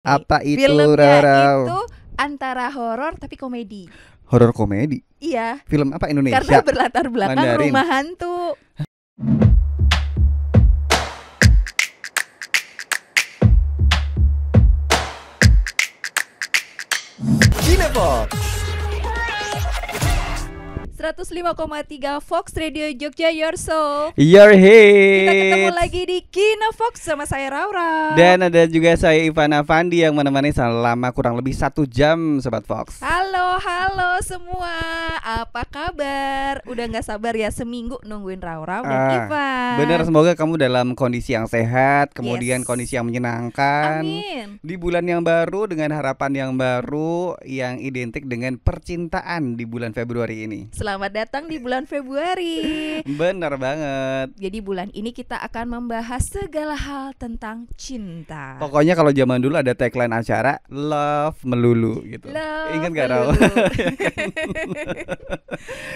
Apa itu, Filmnya Rarau? itu antara horor tapi komedi. Horor komedi. Iya, Film apa Indonesia? karena berlatar belakang Mandarin. rumah hantu. Cinepox. 105,3 Fox Radio Jogja Your Soul. Your Kita ketemu hits. lagi di Kina Fox sama saya Raura. Dan ada juga saya Ivan Avandi yang menemani selama kurang lebih 1 jam, Sobat Fox. Halo semua, apa kabar? Udah gak sabar ya seminggu nungguin Raura dan Ivan. Benar, semoga kamu dalam kondisi yang sehat, kemudian Yes. kondisi yang menyenangkan. Amin. Di bulan yang baru dengan harapan yang baru yang identik dengan percintaan di bulan Februari ini. Selamat datang di bulan Februari. Benar banget. Jadi bulan ini kita akan membahas segala hal tentang cinta. Pokoknya kalau zaman dulu ada tagline acara Love Melulu gitu. Love Ingat gak, Rau? melulu.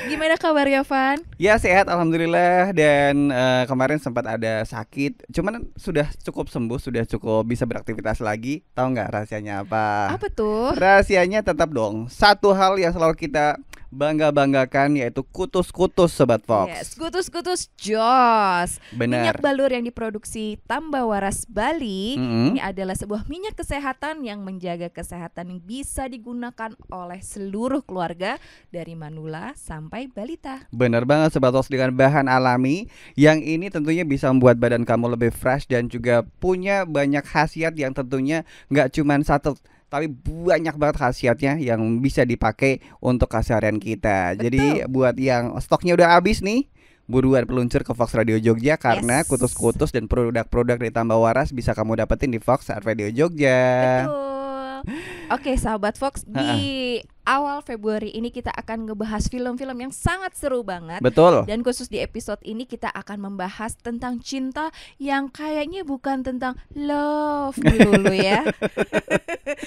Gimana kabarnya, Van? Ya, sehat alhamdulillah. Dan kemarin sempat ada sakit, cuman sudah cukup sembuh, sudah cukup bisa beraktivitas lagi. Tahu nggak rahasianya apa? Apa tuh? Rahasianya tetap dong, satu hal yang selalu kita bangga-banggakan, yaitu kutus-kutus, Sobat Fox. Yes, kutus-kutus Jos. Minyak Benar. balur yang diproduksi Tambawaras Bali. Mm-mm. Ini adalah sebuah minyak kesehatan yang menjaga kesehatan yang bisa digunakan oleh seluruh keluarga dari manula sampai balita. Benar banget, Sobat Fox, dengan bahan alami yang ini tentunya bisa membuat badan kamu lebih fresh dan juga punya banyak khasiat yang tentunya nggak cuma satu, tapi banyak banget khasiatnya yang bisa dipakai untuk keseharian kita. Betul. Jadi buat yang stoknya udah habis nih, buruan peluncur ke Fox Radio Jogja karena Yes. kutus-kutus dan produk-produk dari Tambawaras bisa kamu dapetin di Fox Radio Jogja. Betul. Oke, sahabat Fox, di awal Februari ini kita akan ngebahas film-film yang sangat seru banget. Betul. Dan khusus di episode ini kita akan membahas tentang cinta yang kayaknya bukan tentang love dulu ya.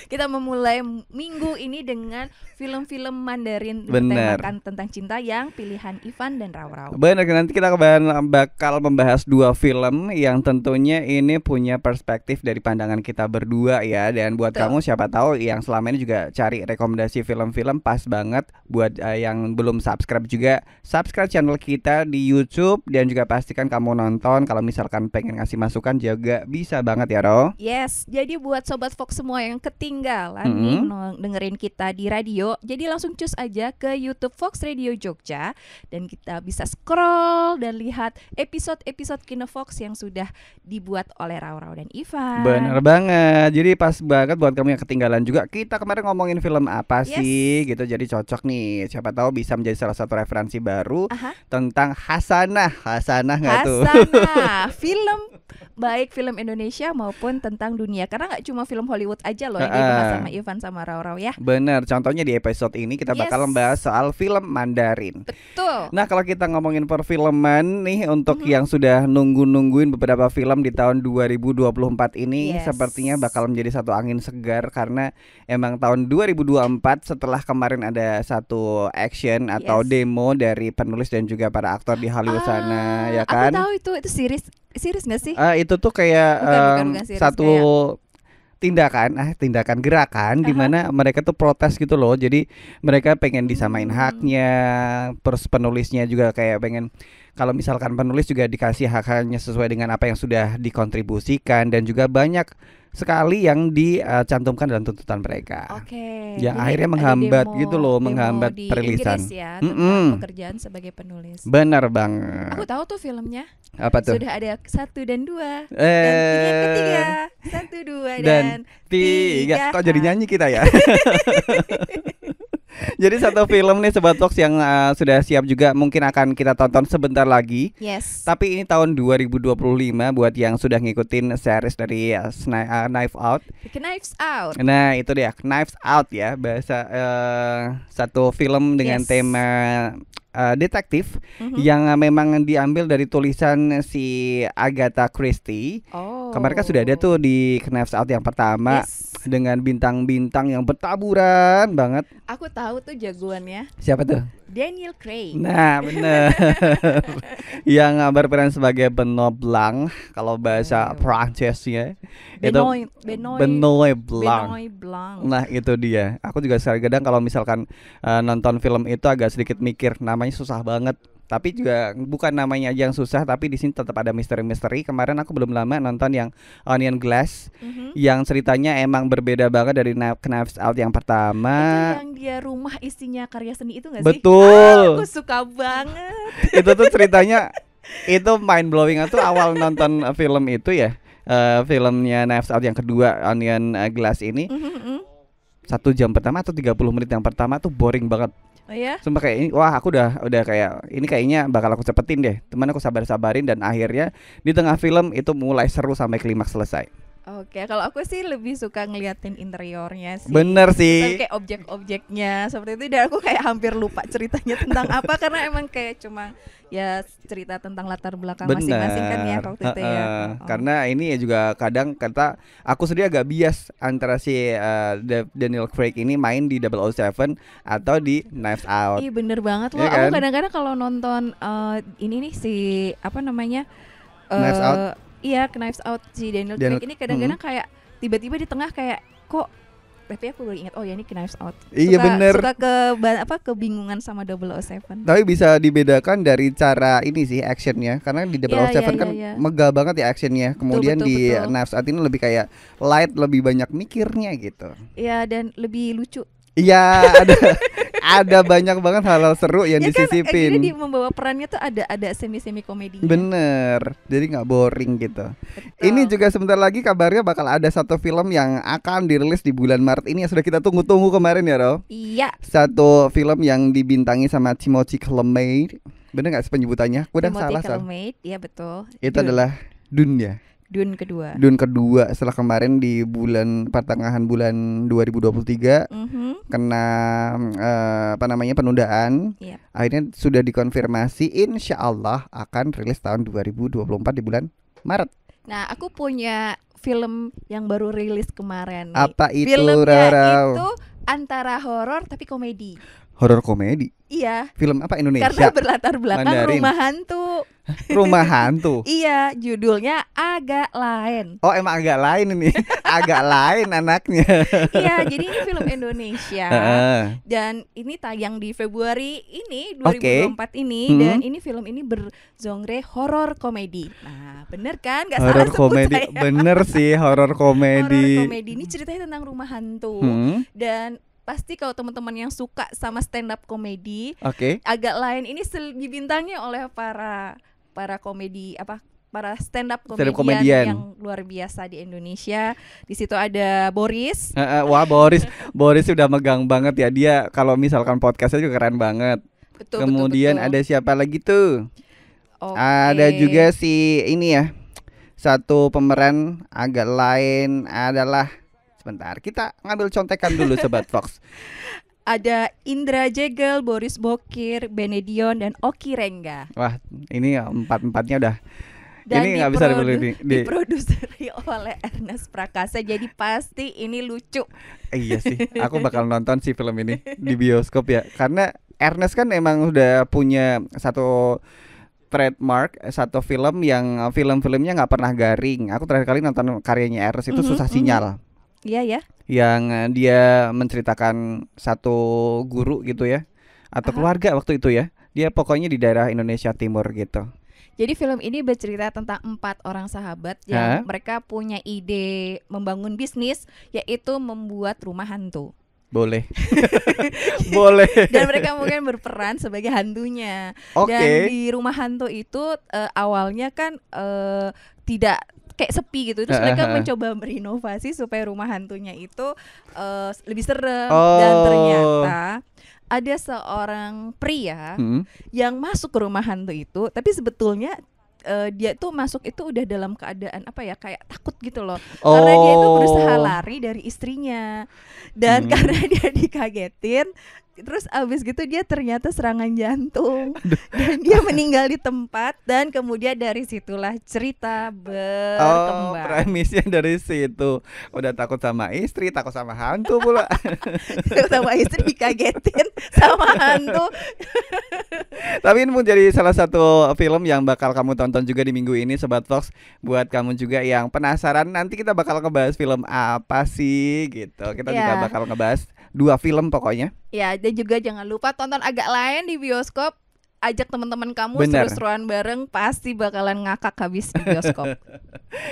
Kita memulai minggu ini dengan film-film Mandarin Benar. bertemakan tentang cinta yang pilihan Ivan dan Raurau. Benar, nanti kita bakal membahas 2 film yang tentunya ini punya perspektif dari pandangan kita berdua ya. Dan buat Betul. kamu siapa tahu yang selama ini juga cari rekomendasi film-film, pas banget buat yang belum subscribe juga subscribe channel kita di YouTube. Dan juga pastikan kamu nonton, kalau misalkan pengen ngasih masukan juga bisa banget ya, Ro. Yes, jadi buat Sobat Fox semua yang ketinggalan nih dengerin kita di radio, jadi langsung cus aja ke YouTube Fox Radio Jogja dan kita bisa scroll dan lihat episode-episode Kino Fox yang sudah dibuat oleh Raurau dan Ivan. Bener banget. Jadi pas banget buat kamu yang ketinggalan juga. Kita kemarin ngomongin film apa Yes. sih gitu. Jadi cocok nih. Siapa tahu bisa menjadi salah satu referensi baru Aha. tentang Hasanah. Hasanah nggak tuh? Hasanah, film baik film Indonesia maupun tentang dunia, karena nggak cuma film Hollywood aja loh yang dibahas sama Ivan sama Raurau ya. Bener. Contohnya di episode ini kita bakal Yes. membahas soal film Mandarin. Betul. Nah, kalau kita ngomongin perfilman nih, untuk yang sudah nungguin beberapa film di tahun 2024 ini, Yes. sepertinya bakal menjadi satu angin segar. Karena emang tahun 2024 setelah kemarin ada satu action atau Yes. demo dari penulis dan juga para aktor di Hollywood sana, ya kan? Aku tahu itu series nggak sih? Itu tuh kayak Bukan series, satu tindakan gerakan di mana mereka tuh protes gitu loh. Jadi mereka pengen disamain haknya. Terus penulisnya juga kayak pengen, kalau misalkan penulis juga dikasih hak-haknya sesuai dengan apa yang sudah dikontribusikan. Dan juga banyak sekali yang dicantumkan dalam tuntutan mereka. Oke. Yang Jadi akhirnya ada menghambat demo- gitu loh, demo menghambat di perilisan. Inggris ya, tentang Mm-mm. pekerjaan sebagai penulis. Benar banget. Aku tahu tuh filmnya. Apa tuh? Sudah ada 1 dan 2. Dan ini yang ketiga. 1, 2 dan 3. Kok jadi nyanyi kita ya? Jadi satu film nih Sobat Fox yang sudah siap juga mungkin akan kita tonton sebentar lagi. Yes. Tapi ini tahun 2025 buat yang sudah ngikutin series dari Knives Out. Knives Out. Nah, itu dia, Knives Out ya, bahasa satu film dengan Yes. tema detektif Mhm. yang memang diambil dari tulisan si Agatha Christie. Oh. Kemarin kan sudah ada tuh di Knives Out yang pertama. Yes. Dengan bintang-bintang yang bertaburan banget. Aku tahu tuh jagoannya. Siapa tuh? Daniel Craig. Nah, bener. Yang berperan sebagai Benoit Blanc kalau bahasa Prancisnya itu Benoit Blanc. Benoit Blanc. Nah, itu dia. Aku juga kadang kalau misalkan nonton film itu agak sedikit mikir, namanya susah banget. Tapi juga bukan namanya aja yang susah, tapi di sini tetap ada misteri-misteri. Kemarin aku belum lama nonton yang Onion Glass, yang ceritanya emang berbeda banget dari Knives Out yang pertama. Itu yang dia rumah isinya karya seni itu nggak sih? Betul. Aku suka banget. Itu tuh ceritanya itu mind blowing. Itu awal nonton film itu ya, filmnya Knives Out yang kedua, Onion Glass ini. 1 jam pertama atau 30 menit yang pertama tuh boring banget. Oh ya? Sumpah kayak ini, wah aku udah kayak ini kayaknya bakal aku cepetin deh. Teman aku sabar-sabarin dan akhirnya di tengah film itu mulai seru sampai klimaks selesai. Oke, kalau aku sih lebih suka ngeliatin interiornya sih. Bener sih. Tapi kayak objek-objeknya seperti itu, dan aku kayak hampir lupa ceritanya tentang apa karena emang kayak cuma ya cerita tentang latar belakang masing-masing kan ya waktu itu ya. Karena ini ya juga kadang kata aku sendiri agak bias antara si Daniel Craig ini main di 007 atau di Knives Out. Iya bener banget loh. Ya kan? Aku kadang-kadang kalau nonton ini nih si apa namanya Knives Out. Iya, Knives Out si Daniel Craig ini kadang-kadang kayak tiba-tiba di tengah kayak kok, tapi aku baru ingat oh ya ini Knives Out. Iya bener. Suka kebingungan sama 007. Tapi bisa dibedakan dari cara ini sih actionnya, karena di 007 kan megah banget ya actionnya. Kemudian di Knives Out ini lebih kayak light, lebih banyak mikirnya gitu. Iya, dan lebih lucu. Iya, ada banyak banget hal-hal seru yang ya disisipin. Kan, jadi membawa perannya tuh ada semi komedi. Bener, jadi nggak boring gitu. Betul. Ini juga sebentar lagi kabarnya bakal ada satu film yang akan dirilis di bulan Maret ini yang sudah kita tunggu-tunggu kemarin ya, Ro. Iya. Satu film yang dibintangi sama Timothée Chalamet. Bener nggak sih penyebutannya? Udah salah. Timothée Chalamet, iya betul. Itu adalah Dune ya. Dune kedua Setelah kemarin di pertengahan bulan 2023 kena penundaan. Yep. Akhirnya sudah dikonfirmasi insya Allah akan rilis tahun 2024 di bulan Maret. Nah, aku punya film yang baru rilis kemarin nih. Apa itu, filmnya Rara? itu antara horor tapi komedi. Horor komedi? Iya. Film apa Indonesia? Karena berlatar belakang Mandarin. rumah hantu. Rumah hantu. Iya, judulnya agak lain. Oh, emang agak lain ini. Agak lain anaknya. Iya, jadi ini film Indonesia. Dan ini tayang di Februari ini 2024 ini. Dan ini film ini bergenre horor komedi. Nah, bener kan? Gak salah horor sebut komedi. saya. Bener sih, horor komedi. Horor komedi ini ceritanya tentang rumah hantu. Dan pasti kalau teman-teman yang suka sama stand up komedi, agak lain ini dibintangi oleh para komedi para stand up komedian yang luar biasa di Indonesia. Di situ ada Boris. Wah, Boris sudah megang banget ya, dia kalau misalkan podcastnya juga keren banget. Betul, kemudian betul. Ada siapa lagi tuh? Okay. Ada juga si ini ya, satu pemeran agak lain adalah, sebentar kita ngambil contekan dulu Sobat Fox. Ada Indra Jegel, Boris Bokir, Benedion, dan Oki Rengga. Wah, ini empat-empatnya udah. Dan ini nggak bisa diproduseri oleh Ernest Prakasa. Jadi pasti ini lucu. Iya sih, aku bakal nonton sih film ini di bioskop ya. Karena Ernest kan emang udah punya satu trademark, satu film yang film-filmnya nggak pernah garing. Aku terakhir kali nonton karyanya Ernest itu Susah Sinyal. Iya ya. Yang dia menceritakan satu guru gitu ya, atau keluarga waktu itu ya. Dia pokoknya di daerah Indonesia Timur gitu. Jadi film ini bercerita tentang 4 orang sahabat yang mereka punya ide membangun bisnis, yaitu membuat rumah hantu. Boleh. Boleh. Dan mereka mungkin berperan sebagai hantunya. Dan di rumah hantu itu awalnya kan tidak kayak sepi gitu. Terus mereka mencoba berinovasi supaya rumah hantunya itu lebih serem. Dan ternyata ada seorang pria yang masuk ke rumah hantu itu, tapi sebetulnya dia tuh masuk itu udah dalam keadaan kayak takut gitu loh. Karena dia itu berusaha lari dari istrinya. Dan karena dia dikagetin, Terus abis gitu dia ternyata serangan jantung dan dia meninggal di tempat, dan kemudian dari situlah cerita Oh, berkembang. premisnya dari situ. Udah takut sama istri, takut sama hantu pula. Sama istri dikagetin sama hantu. Tapi ini mau jadi salah satu film yang bakal kamu tonton juga di minggu ini, Sobat Fox. Buat kamu juga yang penasaran, nanti kita bakal ngebahas film apa sih gitu. Kita juga Ya. bakal ngebahas 2 film pokoknya. Ya, dan juga jangan lupa tonton agak lain di bioskop. Ajak teman-teman kamu Bener. seru-seruan bareng, pasti bakalan ngakak habis di bioskop.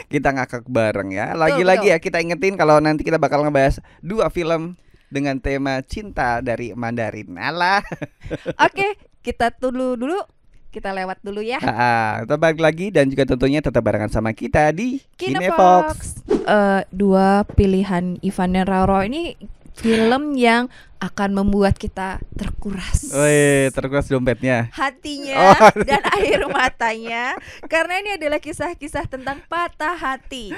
Kita ngakak bareng ya. Lagi-lagi ya kita ingetin kalau nanti kita bakal ngebahas 2 film dengan tema cinta dari Mandarin. Alah. Oke, kita tunggu dulu. Kita lewat dulu ya. Kita balik lagi dan juga tentunya tetap barengan sama kita di Kinefox. Dua pilihan Ivan dan Roro ini film yang akan membuat kita terkuras Wih, terkuras dompetnya. hatinya Oh. dan air matanya, karena ini adalah kisah-kisah tentang patah hati.